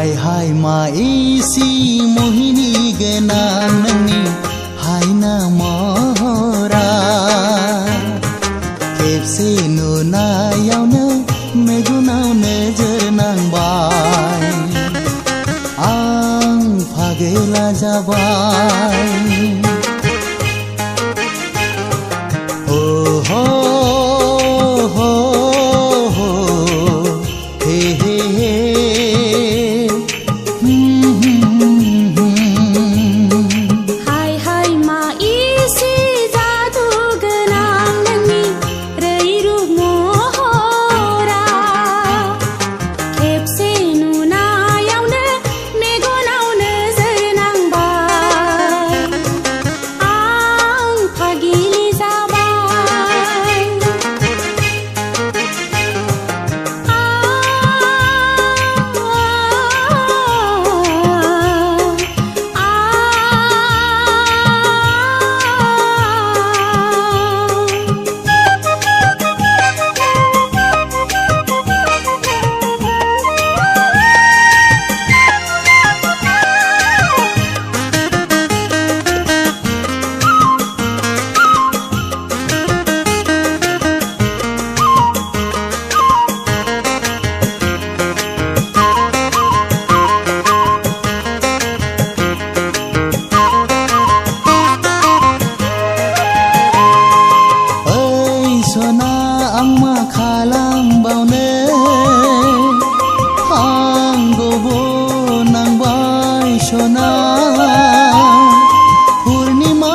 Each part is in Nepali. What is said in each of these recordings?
हाय हाय मा इसी मोहिनी गेना नोंनि हायना महरा खेबसे नुनायावनो मेगनाव नोजोर नांबाय आं फागोला जाबाय पूर्णिमा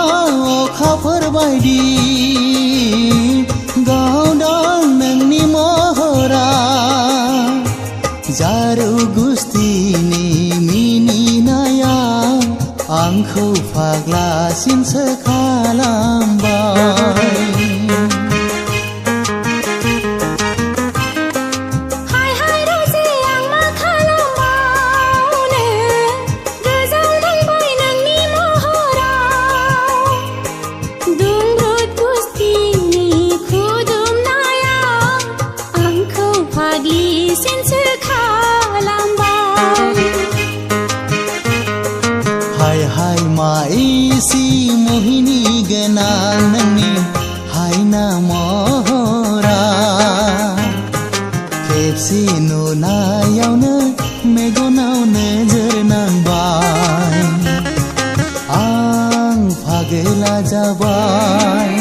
अखाफोर बायदि गावदां नोंनि महरा जारौ गुस्थिनि मिनिनाया आंखौ फाग्लासिनसो खालामबाय हाय हाय मा इसी मोहिनी गेना नोंनि हायना महरा खेबसे नुनायावनो मेगनाव नोजोर नांबाय आं फागोला जाबाय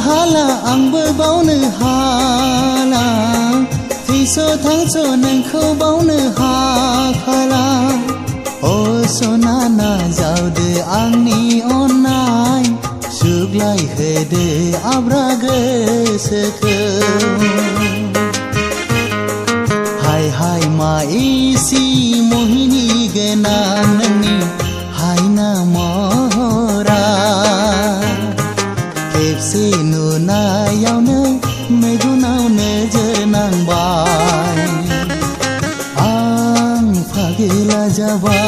हाला आंबो बावनो हाला थैस' थांस' नोंखौ बावनो हाखाला अ सना नाजावदो आंनि अननाय सुग्लाय होदो आब्रा गोसोखौ हाय हाय मा इसी मोहिनी गेना नोंनि हायना महरा खेबसे नुना सुनायावनो मेगनाव नोजोर नांबाय आं फागला जाबाय